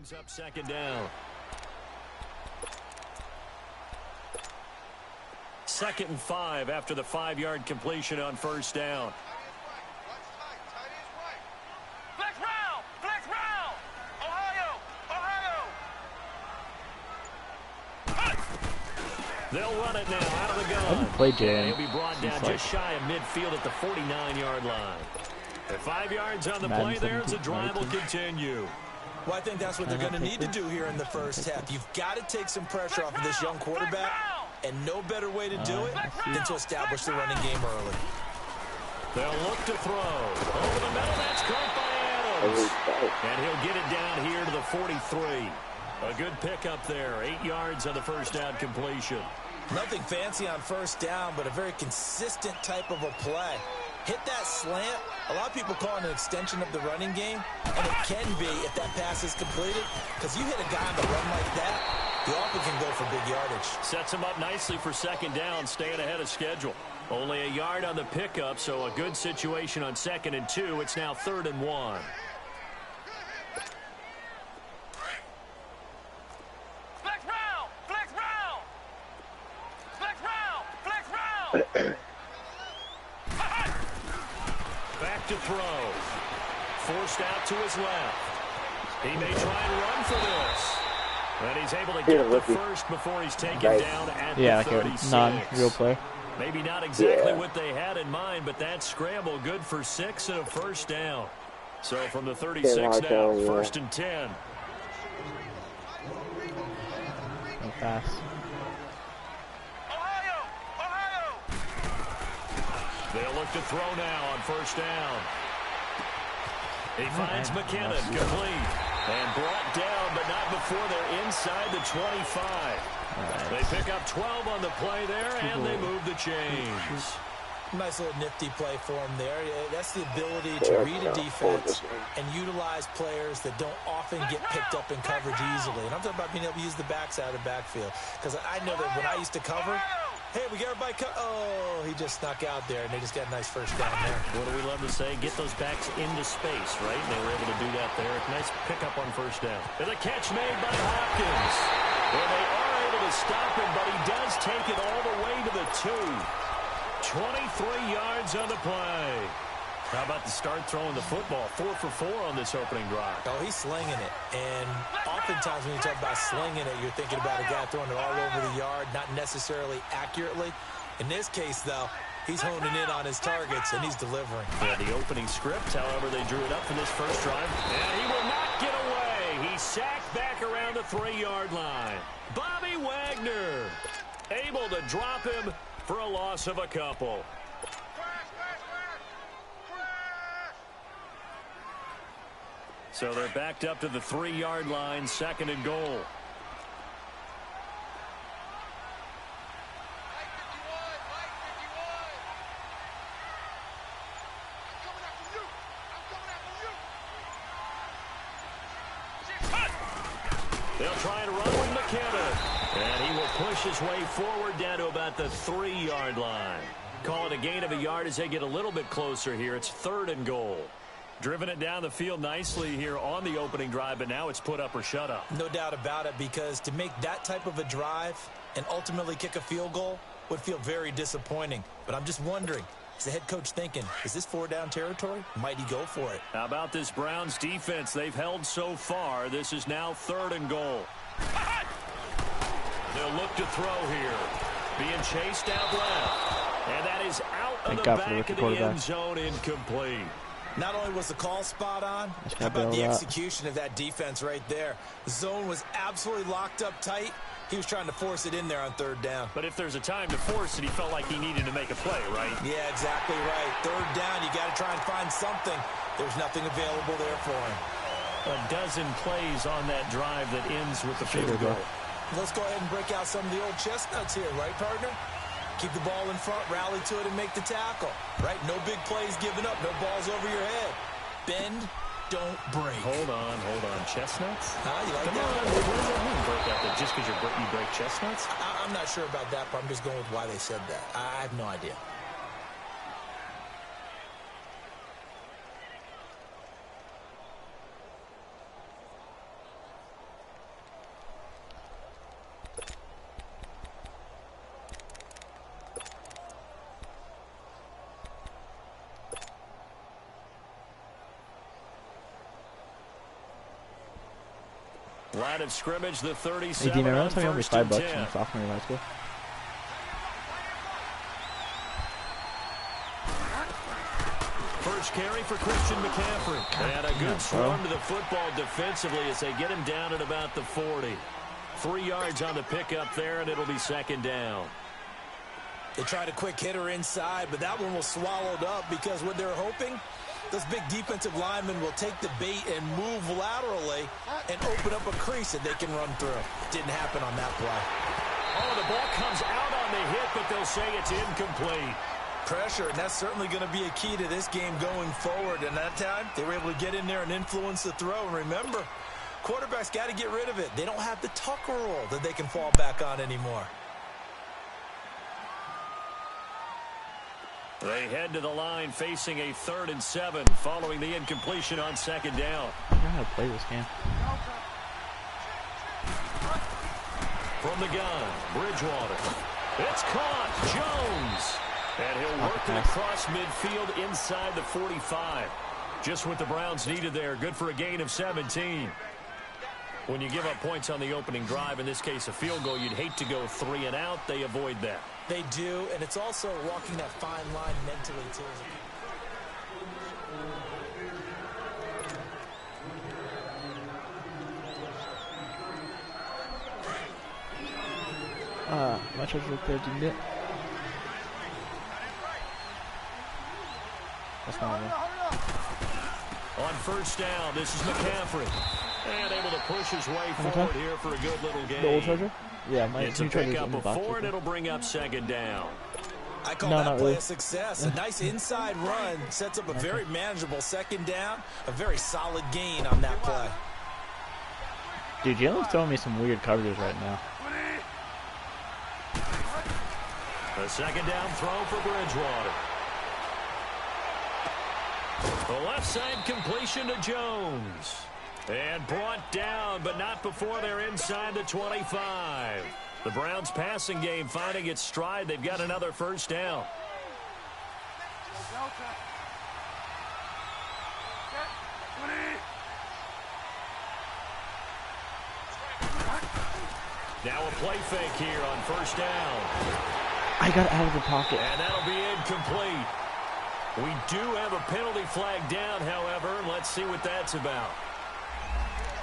brings up second down. 2nd and 5 after the 5-yard completion on first down. They'll run it now out of the gun. He'll be brought down just shy of midfield at the 49-yard line. At 5 yards on the play there, as the drive will continue. Well, I think that's what they're going to need to do here in the first half. You've got to take some pressure off of this young quarterback, and no better way to do it than to establish the running game early. They'll look to throw. Over the middle, that's caught by Adams. And he'll get it down here to the 43. A good pickup there. 8 yards on the first down completion. Nothing fancy on first down, but a very consistent type of a play. Hit that slant. A lot of people call it an extension of the running game, and it can be if that pass is completed, because you hit a guy on the run like that, you often can go for big yardage. Sets him up nicely for second down, staying ahead of schedule. Only a yard on the pickup, so a good situation on 2nd and 2. It's now 3rd and 1. Back to throw. Forced out to his left. He may try and run for this. But he's able to get the first before he's taken down at the 36. Non-real play. Maybe not exactly what they had in mind, but that scramble good for 6 and a first down. So from the 36 now, 1st and 10. No pass. They'll look to throw now on first down. He finds McKinnon complete. And brought down, but not before they're inside the 25. They pick up 12 on the play there, and they move the chains. Nice little nifty play for him there. That's the ability to read a defense and utilize players that don't often get picked up in coverage easily. And I'm talking about being able to use the backside of the backfield. Because I know that when I used to cover, hey, we got everybody oh, he just snuck out there, and they just got a nice first down there. What do we love to say? Get those backs into space, right? And they were able to do that there. Nice pickup on first down. And the catch made by Hopkins. Well, they are able to stop him, but he does take it all the way to the 2. 23 yards on the play. How about the start throwing the football? 4 for 4 on this opening drive. Oh, he's slinging it. And oftentimes when you talk about slinging it, you're thinking about a guy throwing it all over the yard, not necessarily accurately. In this case, though, he's honing in on his targets, and he's delivering. Yeah, the opening script, however, they drew it up for this first drive. And he will not get away. He's sacked back around the 3-yard line. Bobby Wagner able to drop him for a loss of a couple. So they're backed up to the 3-yard line, 2nd and goal. They'll try and run with McKinnon. And he will push his way forward down to about the 3-yard line. Call it a gain of a yard as they get a little bit closer here. It's 3rd and goal. Driven it down the field nicely here on the opening drive, but now it's put up or shut up. No doubt about it, because to make that type of a drive and ultimately kick a field goal would feel very disappointing. But I'm just wondering, is the head coach thinking, is this 4-down territory? Might he go for it? How about this Browns defense they've held so far? This is now 3rd and goal. They'll look to throw here. Being chased out left. And that is out of the back of the end zone, incomplete. Not only was the call spot on, how about the execution of that defense right there? The zone was absolutely locked up tight. He was trying to force it in there on 3rd down. But if there's a time to force it, he felt like he needed to make a play, right? Yeah, exactly right. 3rd down, you got to try and find something. There's nothing available there for him. A dozen plays on that drive that ends with the field goal. Let's go ahead and break out some of the old chestnuts here, right, partner? Keep the ball in front, rally to it, and make the tackle. Right? No big plays given up. No balls over your head. Bend, don't break. Hold on. Chestnuts? You like Come that? on. What does that mean, break out there? Just because you break chestnuts? I'm not sure about that, but I'm just going with why they said that. I have no idea. Line of scrimmage, the 37 Hey, D-Man, on tell me only first and $5 10. in sophomore year of high school. First carry for Christian McCaffrey. And a good swarm to the football defensively as they get him down at about the 40. 3 yards on the pickup there, and it'll be second down. They tried a quick hitter inside, but that one was swallowed up because what they're hoping, those big defensive linemen will take the bait and move laterally and open up a crease that they can run through. Didn't happen on that play. Oh, the ball comes out on the hit, but they'll say it's incomplete. Pressure, and that's certainly going to be a key to this game going forward. And that time, they were able to get in there and influence the throw. And remember, quarterbacks got to get rid of it. They don't have the Tucker rule that they can fall back on anymore. They head to the line facing a 3rd and 7 following the incompletion on second down. I don't know how to play this game. From the gun, Bridgewater. It's caught. Jones. And he'll work it across midfield inside the 45. Just what the Browns needed there. Good for a gain of 17. When you give up points on the opening drive, in this case a field goal, you'd hate to go 3 and out. They avoid that. They do, and it's also walking that fine line mentally, too. Much as look there, didn't it? That's not one. On first down, this is McCaffrey. And able to push his way forward here for a good little game. The old Charger? Yeah, my It's a pickup of 4, and it'll bring up second down. I call that play a success. A nice inside run sets up a very manageable second down. A very solid gain on that play. Dude, Jalen's throwing me some weird coverages right now. A second down throw for Bridgewater. The left side completion to Jones. And brought down, but not before they're inside the 25. The Browns passing game finding its stride. They've got another first down. Now a play fake here on first down. I got out of the pocket. And that'll be incomplete. We do have a penalty flag down, however, and let's see what that's about.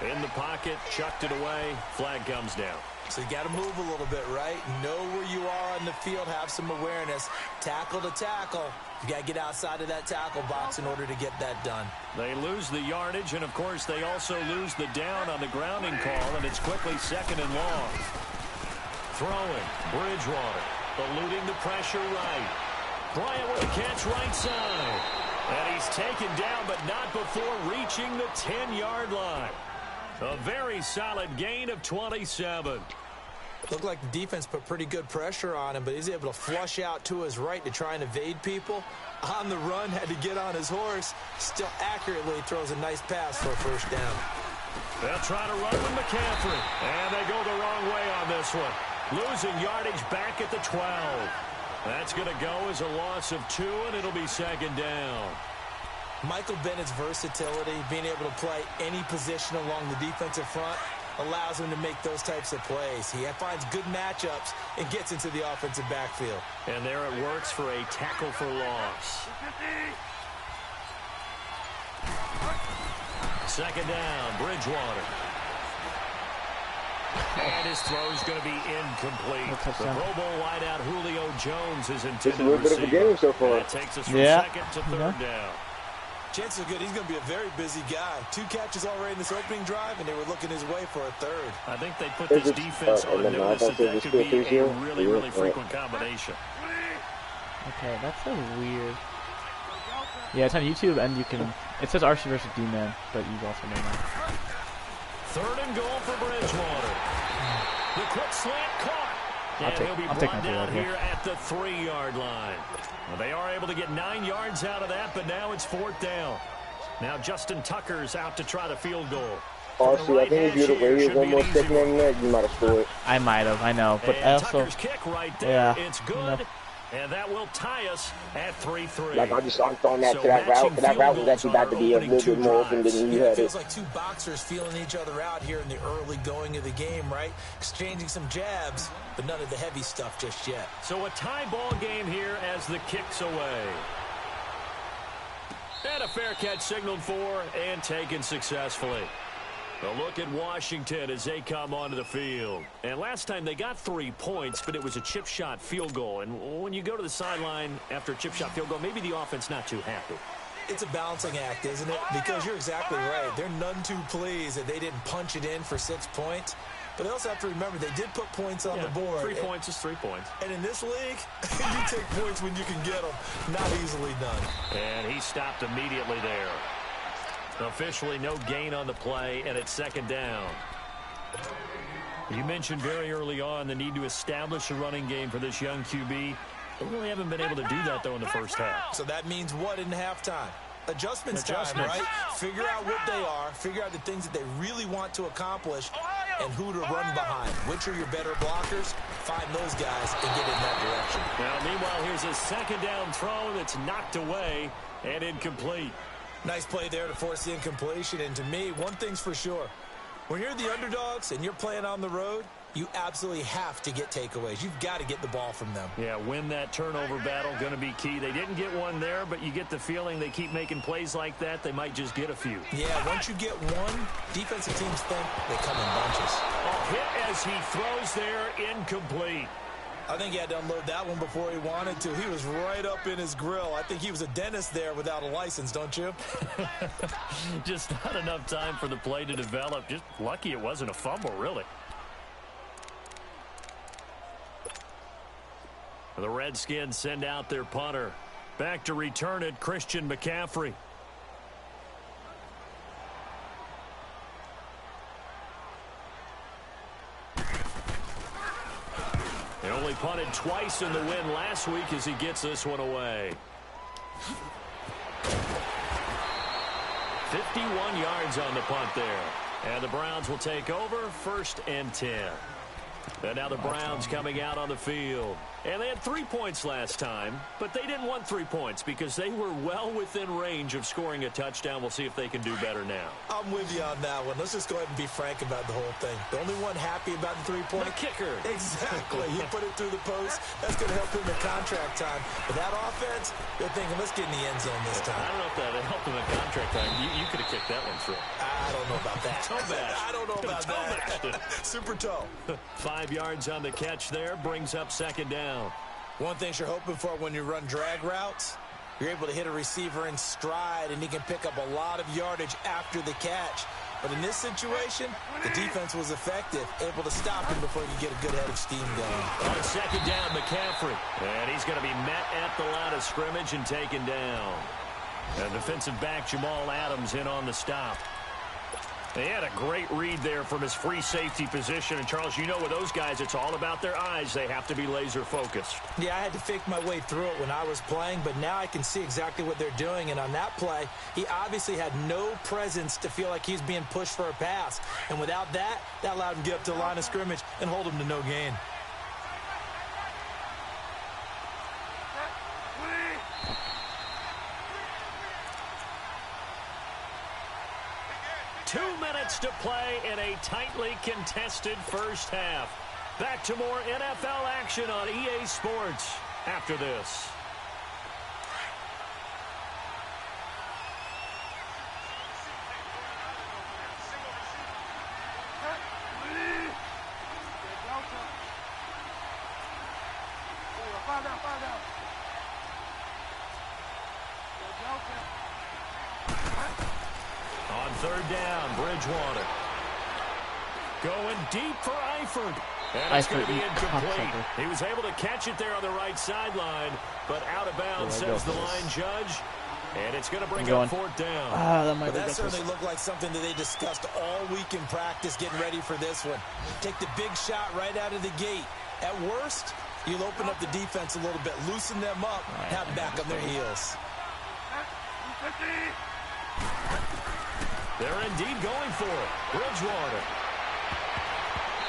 In the pocket, chucked it away, flag comes down. So you got to move a little bit, right? Know where you are on the field, have some awareness. Tackle to tackle. You got to get outside of that tackle box in order to get that done. They lose the yardage, and of course they also lose the down on the grounding call, and it's quickly second and long. Throwing, Bridgewater, eluding the pressure right. Bryant with a catch right side. And he's taken down, but not before reaching the 10-yard line. A very solid gain of 27. Looked like the defense put pretty good pressure on him, but he's able to flush out to his right to try and evade people. On the run, had to get on his horse. Still accurately throws a nice pass for a first down. They'll try to run with McCaffrey. And they go the wrong way on this one. Losing yardage back at the 12. That's going to go as a loss of 2, and it'll be second down. Michael Bennett's versatility, being able to play any position along the defensive front, allows him to make those types of plays. He finds good matchups and gets into the offensive backfield. And there it works for a tackle for loss. Second down, Bridgewater. And his throw is going to be incomplete. The Pro Bowl wideout Julio Jones is intended to receive. It's a little bit of a game so far. That takes us from second to third down. Chances are good. He's going to be a very busy guy. 2 catches already in this opening drive, and they were looking his way for a third. I think they put this defense on notice that could be a really, really frequent combination. Okay, that's so weird. Yeah, it's on YouTube, and you can... It says RC versus D-Man, but you also know that. Third and goal for Bridgewater. The quick slant caught. And he'll be brought down here at the 3-yard line. Well, they are able to get 9 yards out of that, but now it's 4th down. Now Justin Tucker's out to try the field goal. RC, I think if you'd have waited one more second on that, you might have scored. I might have, I know. But and also... Tucker's kick right there. It's good. And that will tie us at 3-3. Like, I'm throwing that to that route. That route was actually about to be a little bit more open than you had it. Feels like two boxers feeling each other out here in the early going of the game, right? Exchanging some jabs, but none of the heavy stuff just yet. So a tie ball game here as the kick's away. And a fair catch signaled for and taken successfully. A look at Washington as they come onto the field. And last time they got 3 points, but it was a chip shot field goal. And when you go to the sideline after a chip shot field goal, maybe the offense not too happy. It's a balancing act, isn't it? Because you're exactly right. They're none too pleased that they didn't punch it in for 6 points. But they also have to remember they did put points on the board. 3 points is 3 points. And in this league, you take points when you can get them. Not easily done. And he stopped immediately there. Officially no gain on the play, and it's second down. You mentioned very early on the need to establish a running game for this young QB. They really haven't been able to do that, though, in the first half. So that means what in halftime? Adjustments time, right? Figure out what they are, figure out the things that they really want to accomplish, and who to run behind. Which are your better blockers? Find those guys and get in that direction. Now, meanwhile, here's a second down throw that's knocked away and incomplete. Nice play there to force the incompletion. And to me, one thing's for sure. When you're the underdogs and you're playing on the road, you absolutely have to get takeaways. You've got to get the ball from them. Yeah, win that turnover battle, going to be key. They didn't get one there, but you get the feeling they keep making plays like that, they might just get a few. Yeah, once you get one, defensive teams think they come in bunches. A hit as he throws there, incomplete. I think he had to unload that one before he wanted to. He was right up in his grill. I think he was a dentist there without a license, don't you? Just not enough time for the play to develop. Just lucky it wasn't a fumble, really. The Redskins send out their punter. Back to return it, Christian McCaffrey. He only punted twice in the win last week as he gets this one away. 51 yards on the punt there. And the Browns will take over, 1st and 10. And now the Browns coming out on the field. And they had 3 points last time, but they didn't want 3 points because they were well within range of scoring a touchdown. We'll see if they can do better now. I'm with you on that one. Let's just go ahead and be frank about the whole thing. The only one happy about the 3-point? The kicker. Exactly. He put it through the post. That's going to help him in contract time. But that offense, they're thinking, let's get in the end zone this time. I don't know if that helped him in contract time. You could have kicked that one through. I don't know about that. Toe bash. I don't know about that. Super toe. 5 yards on the catch there brings up second down. One thing you're hoping for when you run drag routes, you're able to hit a receiver in stride, and he can pick up a lot of yardage after the catch. But in this situation, the defense was effective, able to stop him before you get a good head of steam going. On second down, McCaffrey. And he's going to be met at the line of scrimmage and taken down. And defensive back Jamal Adams in on the stop. They had a great read there from his free safety position. And, Charles, you know with those guys, it's all about their eyes. They have to be laser focused. Yeah, I had to fake my way through it when I was playing, but now I can see exactly what they're doing. And on that play, he obviously had no presence to feel like he's being pushed for a pass. And without that, that allowed him to get up to the line of scrimmage and hold him to no gain. To play in a tightly contested first half. Back to more NFL action on EA Sports after this. On third down, Bridgewater. Going deep for Eifert. And it's going to be incomplete. He was able to catch it there on the right sideline, but out of bounds, says the line judge. And it's going to bring up fourth down. That certainly looked like something that they discussed all week in practice, getting ready for this one. Take the big shot right out of the gate. At worst, you'll open up the defense a little bit, loosen them up, have them back on their heels. They're indeed going for it. Bridgewater.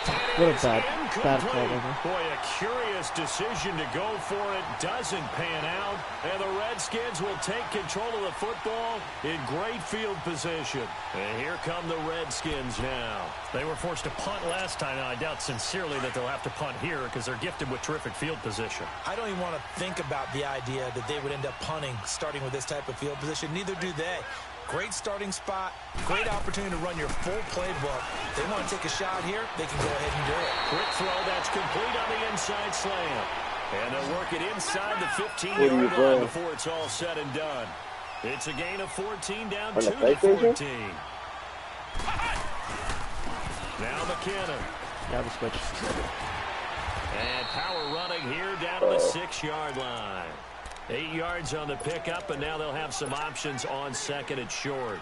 What a bad call over. Boy, a curious decision to go for it. Doesn't pan out. And the Redskins will take control of the football in great field position. And here come the Redskins now. They were forced to punt last time, and I doubt sincerely that they'll have to punt here because they're gifted with terrific field position. I don't even want to think about the idea that they would end up punting starting with this type of field position. Neither do they. Great starting spot, great opportunity to run your full playbook. They want to take a shot here, they can go ahead and do it. Quick throw, that's complete on the inside slam. And they'll work it inside the 15-yard line before it's all said and done. It's a gain of 14 down to the 14. Now McKinnon. Yeah, the switch. And power running here down to the 6-yard line. 8 yards on the pickup, and now they'll have some options on second and short.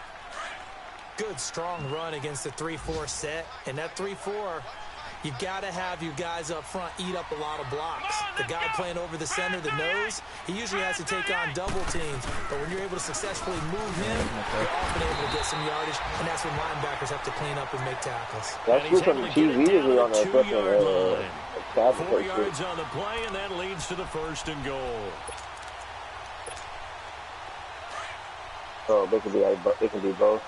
Good, strong run against the 3-4 set. And that 3-4, you've got to have your guys up front eat up a lot of blocks. The guy playing over the center, the nose, he usually has to take on double teams. But when you're able to successfully move him, you're often able to get some yardage, and that's when linebackers have to clean up and make tackles. That's who's on the TV usually on the fucking 4 yards on the play, and that leads to the 1st and goal. So it can be both.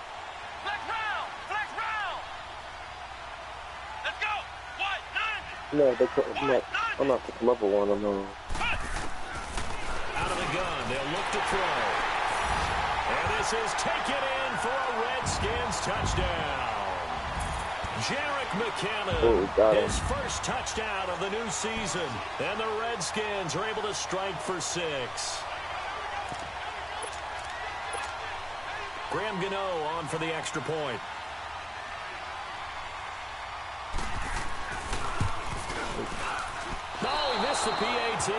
No, I'm not picking up with one. I'm not. Out of the gun, they'll look to throw. And this is taken in for a Redskins touchdown. Jerick McKinnon, his first touchdown of the new season. And the Redskins are able to strike for 6. Graham Gano on for the extra point. No, he missed the PAT.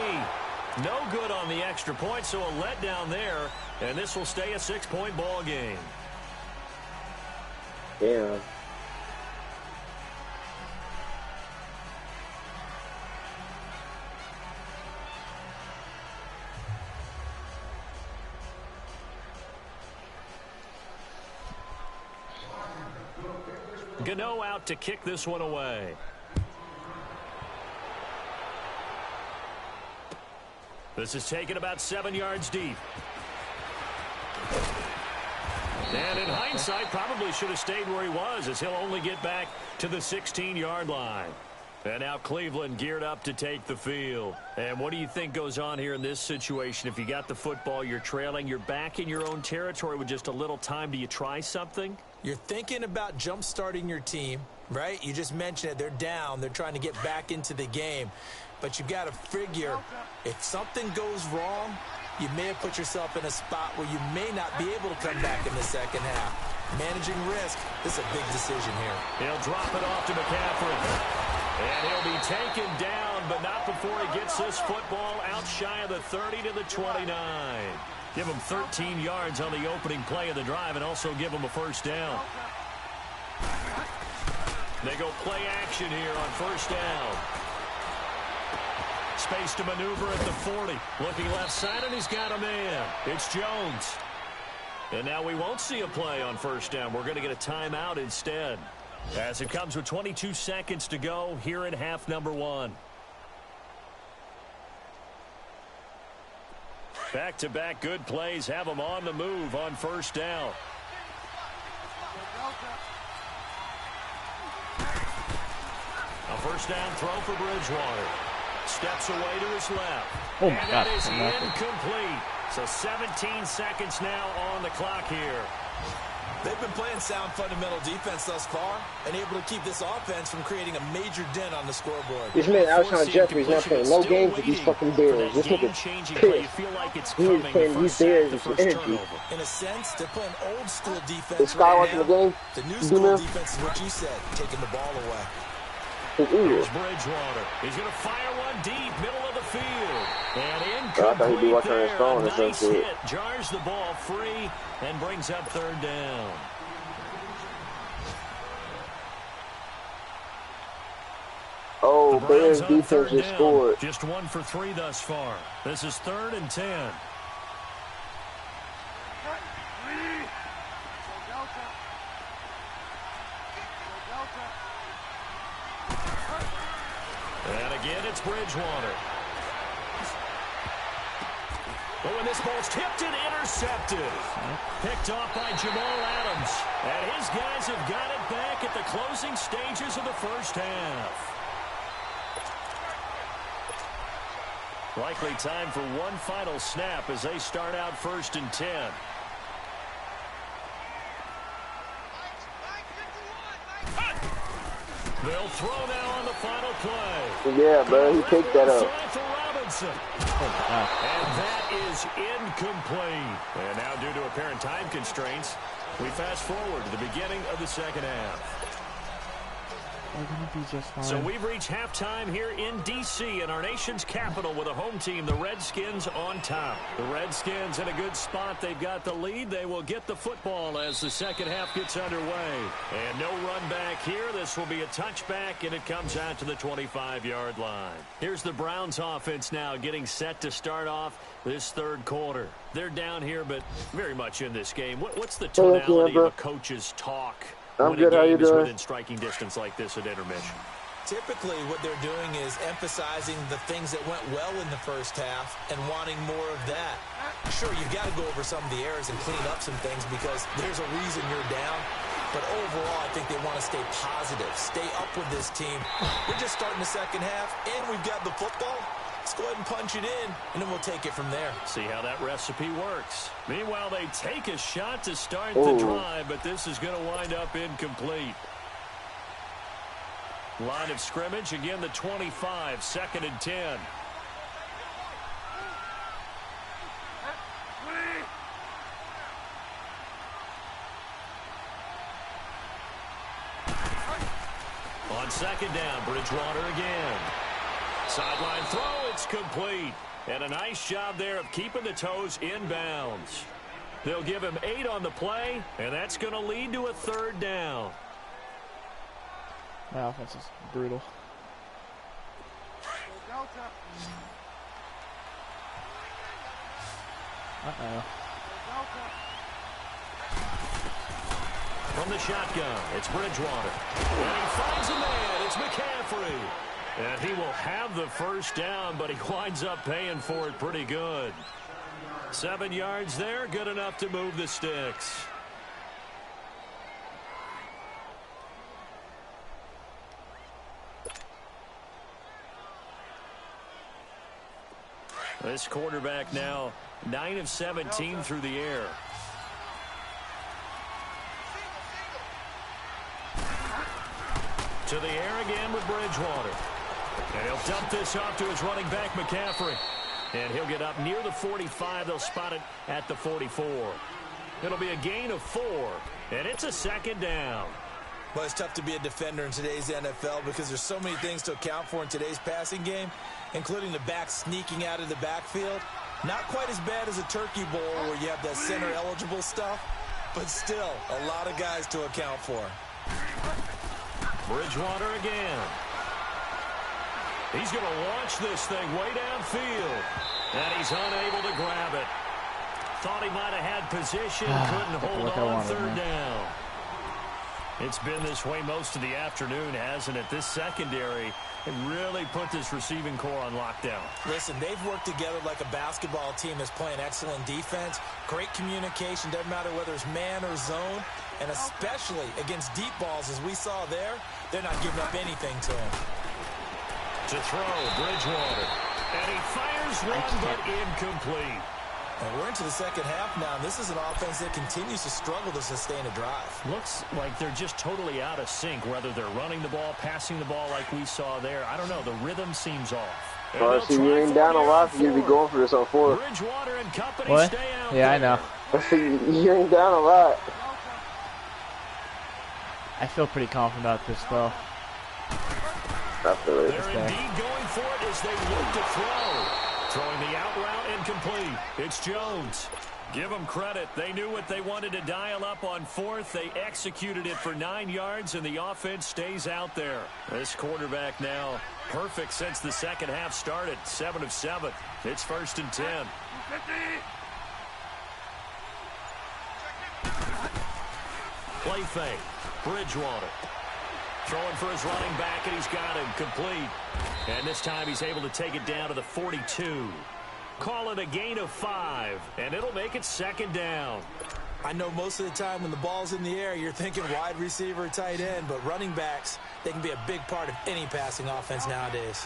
No good on the extra point, so a letdown there. And this will stay a 6-point ball game. Yeah. Gano out to kick this one away. This is taken about 7 yards deep. And in hindsight, probably should have stayed where he was, as he'll only get back to the 16-yard line. And now Cleveland geared up to take the field. And what do you think goes on here in this situation? If you got the football, you're trailing, you're back in your own territory with just a little time. Do you try something? You're thinking about jump-starting your team, right? You just mentioned it. They're down. They're trying to get back into the game. But you've got to figure, if something goes wrong, you may have put yourself in a spot where you may not be able to come back in the second half. Managing risk, this is a big decision here. He'll drop it off to McCaffrey. And he'll be taken down, but not before he gets this football out shy of the 30 to the 29. Give him 13 yards on the opening play of the drive and also give him a first down. They go play action here on first down. Space to maneuver at the 40. Looking left side, and he's got a man. It's Jones. And now we won't see a play on first down. We're going to get a timeout instead. As it comes with 22 seconds to go here in half number 1. Back-to-back good plays have them on the move on first down. A first down throw for Bridgewater. Steps away to his left. Oh, and God. that is incomplete. So 17 seconds now on the clock here. They've been playing sound fundamental defense thus far and able to keep this offense from creating a major dent on the scoreboard. This man, Alshon Jeffrey's not playing no games with these fucking Bears. This nigga pissed. He is playing these Bears with some energy. In a sense, they're playing old school defense. Is Sky watching the game? The new school defense is what you said, taking the ball away. Here's Bridgewater. He's going to fire one deep, middle of the field. And incomplete I thought he'd be watching on his phone or Nice something. hit. Jars the ball free and brings up third down. Oh, Bears defense just scored. Just 1 for 3 thus far. This is 3rd and 10. it's Bridgewater. But when this ball's tipped and intercepted. Picked off by Jamal Adams. And his guys have got it back at the closing stages of the first half. Likely time for one final snap as they start out 1st and 10. They'll throw now on the final play. Yeah, bro, he picked that up. And that is incomplete. And now, due to apparent time constraints, we fast forward to the beginning of the second half. We're going to be just fine. So we've reached halftime here in D.C. in our nation's capital with a home team, the Redskins, on top. The Redskins in a good spot. They've got the lead. They will get the football as the second half gets underway. And no run back here. This will be a touchback, and it comes out to the 25-yard line. Here's the Browns offense now getting set to start off this third quarter. They're down here, but very much in this game. What's the tonality of a coach's talk? I'm good. How you doing? Within striking distance like this at intermission. Typically, what they're doing is emphasizing the things that went well in the first half and wanting more of that. Sure, you've got to go over some of the errors and clean up some things because there's a reason you're down. But overall, I think they want to stay positive, stay up with this team. We're just starting the second half, and we've got the football. Let's go ahead and punch it in, and then we'll take it from there. See how that recipe works. Meanwhile, they take a shot to start the drive, but this is going to wind up incomplete. Line of scrimmage, again, the 25, 2nd and 10. On 2nd down, Bridgewater again. Sideline throw, it's complete. And a nice job there of keeping the toes inbounds. They'll give him 8 on the play, and that's going to lead to a 3rd down. My offense is brutal. Uh-oh. From the shotgun, it's Bridgewater. And he finds a man, it's McCaffrey. And he will have the first down, but he winds up paying for it pretty good. 7 yards there, good enough to move the sticks. This quarterback now 9 of 17 through the air. To the air again with Bridgewater. And he'll dump this off to his running back, McCaffrey. And he'll get up near the 45. They'll spot it at the 44. It'll be a gain of 4. And it's a 2nd down. Well, it's tough to be a defender in today's NFL because there's so many things to account for in today's passing game, including the back sneaking out of the backfield. Not quite as bad as a turkey bowl where you have that center-eligible stuff, but still a lot of guys to account for. Bridgewater again. He's going to launch this thing way downfield. And he's unable to grab it. Thought he might have had position, couldn't hold on 3rd down. It's been this way most of the afternoon, hasn't it? This secondary really put this receiving core on lockdown. Listen, they've worked together like a basketball team that's playing excellent defense. Great communication, doesn't matter whether it's man or zone. And especially against deep balls, as we saw there, they're not giving up anything to him. To throw, Bridgewater. And he fires one, but incomplete. And we're into the second half now, and this is an offense that continues to struggle to sustain a drive. Looks like they're just totally out of sync, whether they're running the ball, passing the ball like we saw there. I don't know. The rhythm seems off. See, you ain't down a lot for you to be going for this on 4th. Bridgewater and company What? stay out Yeah, there. I know. You ain't down a lot. I feel pretty confident about this, though. I feel it. They're indeed going for it as they look to throw. Throwing the out route incomplete. It's Jones. Give them credit. They knew what they wanted to dial up on 4th. They executed it for 9 yards, and the offense stays out there. This quarterback now perfect since the second half started. 7 of 7. It's 1st and 10. Play fake. Bridgewater. throwing for his running back, and he's got him complete. And this time he's able to take it down to the 42. Call it a gain of 5, and it'll make it second down. I know most of the time when the ball's in the air, you're thinking wide receiver, tight end, but running backs, they can be a big part of any passing offense nowadays.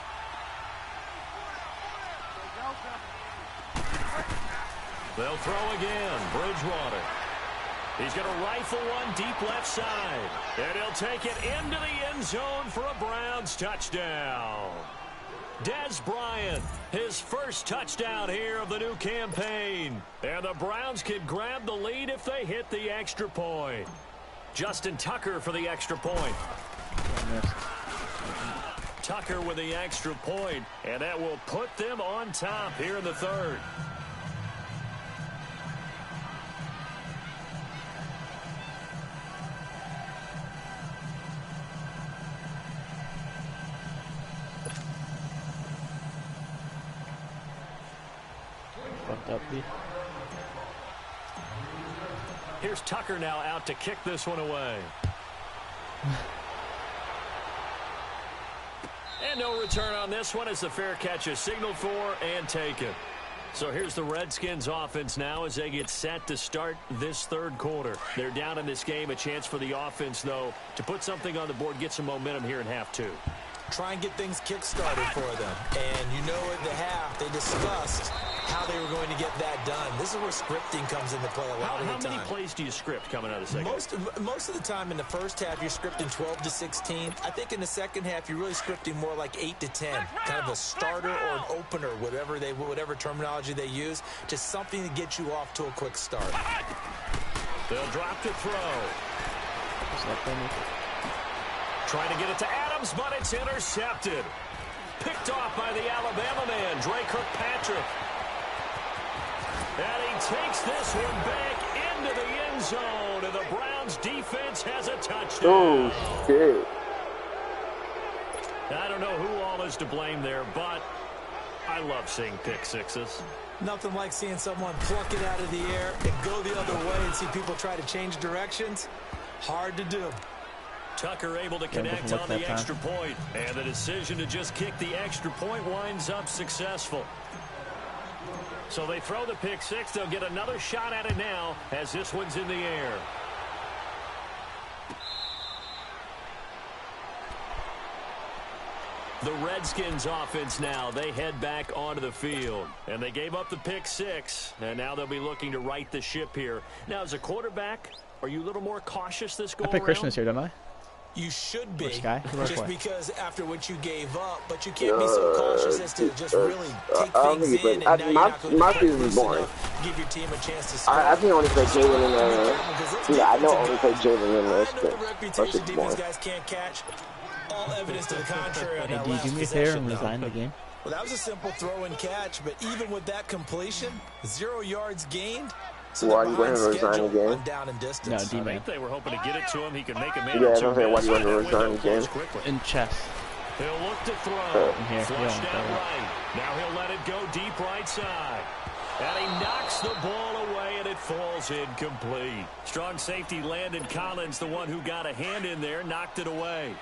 They'll throw again. Bridgewater. He's going to rifle one deep left side. And he'll take it into the end zone for a Browns touchdown. Dez Bryant, his first touchdown here of the new campaign. And the Browns can grab the lead if they hit the extra point. Justin Tucker for the extra point. Tucker with the extra point, and that will put them on top here in the third. Here's Tucker now out to kick this one away. And no return on this one as the fair catch is signaled for and taken. So here's the Redskins offense now as they get set to start this third quarter. They're down in this game. A chance for the offense, though, to put something on the board, get some momentum here in half two. Try and get things kick-started for them. And you know at the half, they discussed how they were going to get that done. This is where scripting comes into play a lot of the time. How many plays do you script coming out of the second? Most of the time in the first half, you're scripting 12 to 16. I think in the second half, you're really scripting more like 8 to 10. Kind of a starter or an opener, whatever terminology they use. Just something to get you off to a quick start. They'll drop to throw. Trying to get it to Adams, but it's intercepted. Picked off by the Alabama man, Dre Kirkpatrick. And he takes this one back into the end zone, and the Browns defense has a touchdown. Oh, shit. I don't know who all is to blame there, but I love seeing pick sixes. Nothing like seeing someone pluck it out of the air and go the other way and see people try to change directions. Hard to do. Tucker able to connect on the extra point, and the decision to just kick the extra point winds up successful. So they throw the pick six. They'll get another shot at it now as this one's in the air. The Redskins offense now, they head back onto the field. And they gave up the pick six, and now they'll be looking to right the ship here. Now, as a quarterback, are you a little more cautious this go around? I picked Christian this year, don't I? You should be, just because after what you gave up, but you can't be so cautious as to just really take things in, and now you're not going to give your team a chance to score. I think only play Jalen in there. Yeah, I know only play Jalen in there. I know the reputation these guys can't catch. All evidence to the contrary on that last do you do me a favor and resign the game? Well, that was a simple throw and catch, but even with that completion, 0 yards gained. So why are you going to resign the game? Down in distance. No, I think they were hoping to get it to him. He could make a man or two. Yeah, why do you want to resign the game? In chess. He'll look to throw. Here, Flush down right. Now he'll let it go deep right side. And he knocks the ball away, and it falls incomplete. Strong safety Landon Collins, the one who got a hand in there, knocked it away.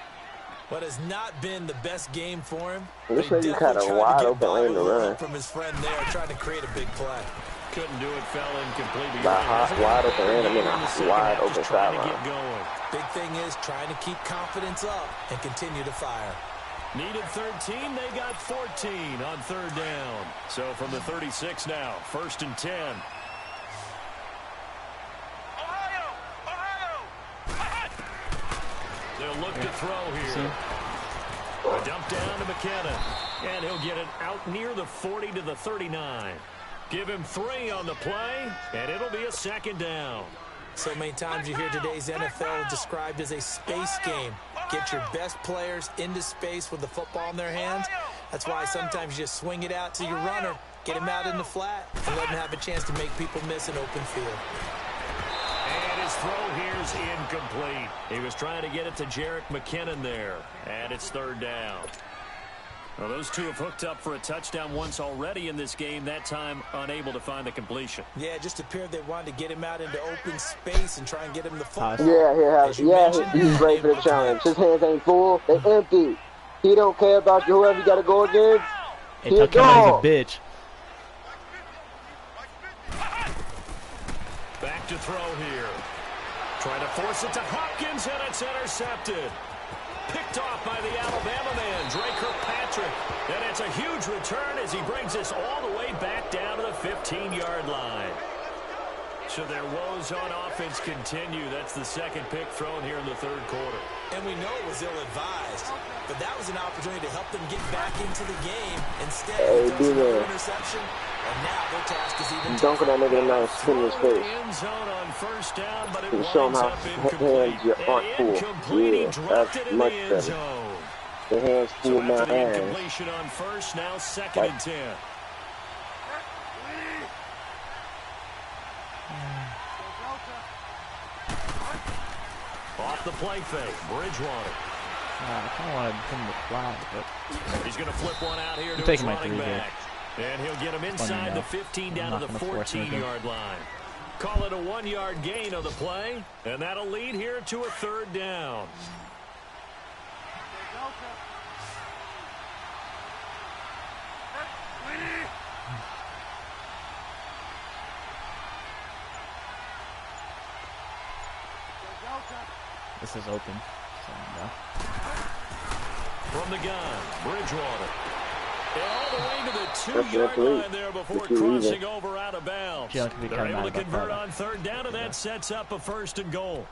But has not been the best game for him. Looks like you kind of wide open lane to run. From his friend there, trying to create a big play. Couldn't do it, fell incomplete. Wide open lane, wide open sideline. Big thing is trying to keep confidence up and continue to fire. Needed 13, they got 14 on third down. So from the 36 now, 1st and 10. They'll look to throw here. A dump down to McKinnon. And he'll get it out near the 40 to the 39. Give him 3 on the play, and it'll be a second down. So many times you hear today's NFL described as a space game. Get your best players into space with the football in their hands. That's why sometimes you just swing it out to your runner, get him out in the flat, and let him have a chance to make people miss an open field. And his throw here is incomplete. He was trying to get it to Jerick McKinnon there, and it's third down. Well, those two have hooked up for a touchdown once already in this game, that time unable to find the completion. Yeah, it just appeared they wanted to get him out into open space and try and get him the football. He's ready for the challenge. His hands ain't full, they empty. He don't care about whoever you got to go against. Hey, tell Kemba he's a bitch. Back to throw here. Trying to force it to Hopkins, and it's intercepted. Picked off by the Alabama man, Drake Kirkpatrick. And it's a huge return as he brings us all the way back down to the 15-yard line. So their woes on offense continue. That's the second pick thrown here in the third quarter. And we know it was ill-advised, but that was an opportunity to help them get back into the game. Instead, they throw an interception, and now their task is even tougher. That nigga nice in his face. End zone on first down, but it show him winds how up incomplete. hands aren't full. Yeah, dropped it in much the end better. zone. The hands full So my after the ass. incompletion on first, now second and 10. Off the play fake, Bridgewater. I kind of wanted him to fly, but He's going to flip one out here to his taking my running 3 back. And he'll get him inside the 15 down to the 14-yard line. Call it a 1-yard gain of the play, and that'll lead here to a third down. this is open. So, no. From the gun, Bridgewater. And all the way to the 2-yard line there before crossing over out of bounds. They're able to convert on third down, and that sets up a first and goal.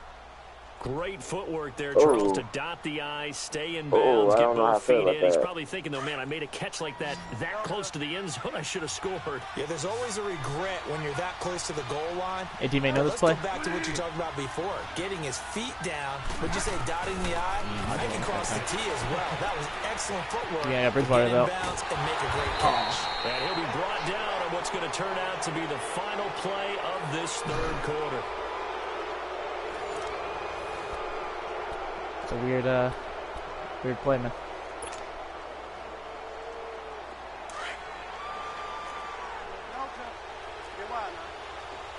Great footwork there, Charles, to dot the I's, stay in bounds, get both feet in. He's probably thinking, though, man, I made a catch like that close to the end zone. I should have scored. Yeah, there's always a regret when you're that close to the goal line. Hey, do you know this play? Let's go back to what you talked about before. Getting his feet down. Would you say dotting the I? I can cross the T as well. That was excellent footwork. Yeah, Bridgewater, though. Bounds and make a great catch. And he'll be brought down on what's going to turn out to be the final play of this third quarter. It's a weird play, man.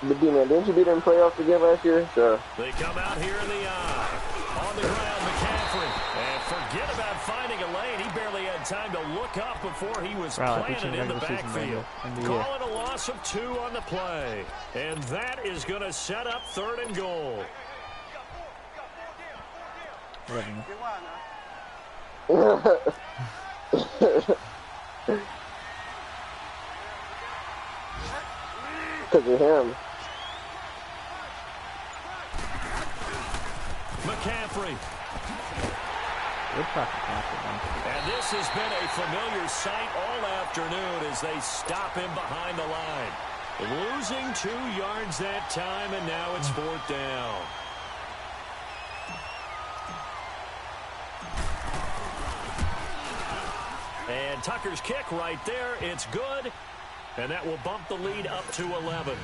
But D-man, didn't you beat them playoffs again last year? So. They come out here in the eye. On the ground, McCaffrey. And forget about finding a lane. He barely had time to look up before he was planted in the backfield. Calling a loss of 2 on the play. And that is going to set up third and goal. Because of him. McCaffrey. And this has been a familiar sight all afternoon as they stop him behind the line. Losing 2 yards that time, and now it's 4th down. And Tucker's kick right there. It's good. And that will bump the lead up to 11.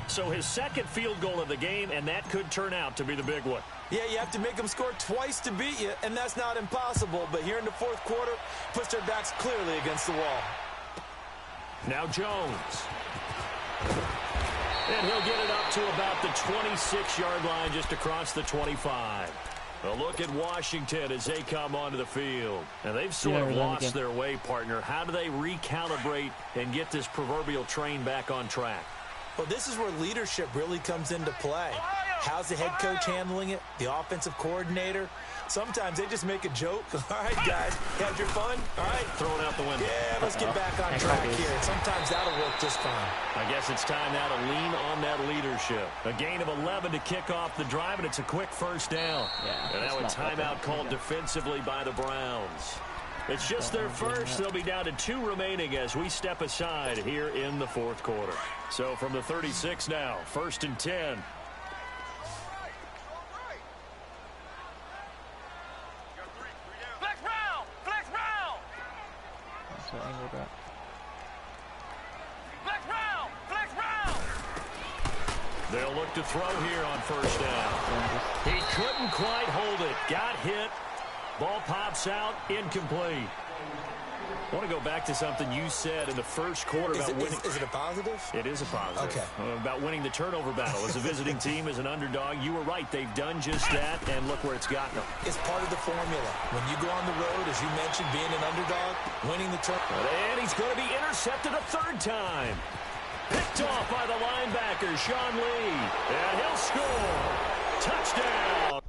So his second field goal of the game, and that could turn out to be the big one. Yeah, you have to make them score twice to beat you, and that's not impossible. But here in the fourth quarter, puts their backs clearly against the wall. Now Jones. And he'll get it up to about the 26-yard line, just across the 25. A look at Washington as they come onto the field. And they've sort of lost their way, partner. How do they recalibrate and get this proverbial train back on track? Well, this is where leadership really comes into play. How's the head coach handling it? The offensive coordinator? Sometimes they just make a joke. All right, guys, had your fun? All right. Throw it out the window. Yeah, let's get back on track here. Sometimes that'll work just fine. I guess it's time now to lean on that leadership. A gain of 11 to kick off the drive, and it's a quick first down. Yeah, and now a timeout called defensively by the Browns. It's just their first. They'll be down to 2 remaining as we step aside here in the fourth quarter. So from the 36 now, 1st and 10. They'll look to throw here on first down. He couldn't quite hold it. Got hit. Ball pops out. Incomplete. I want to go back to something you said in the first quarter about winning. Is it a positive? It is a positive. Okay. About winning the turnover battle. As a visiting team, as an underdog, you were right. They've done just that, and look where it's gotten them. It's part of the formula. When you go on the road, as you mentioned, being an underdog, winning the turnover. And he's going to be intercepted a third time. Picked off by the linebacker, Sean Lee. And he'll score. Touchdown.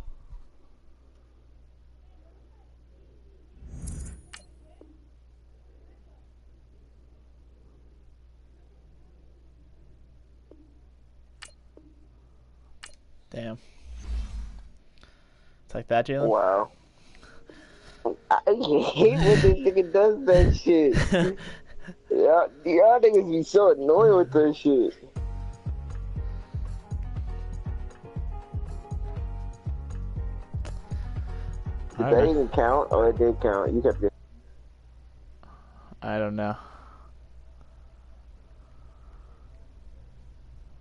Damn. It's like that, Jalen? Wow. I hate when this nigga does that shit. Y'all niggas be so annoying with that shit. Did that even count? Oh, it did count. You kept it. I don't know.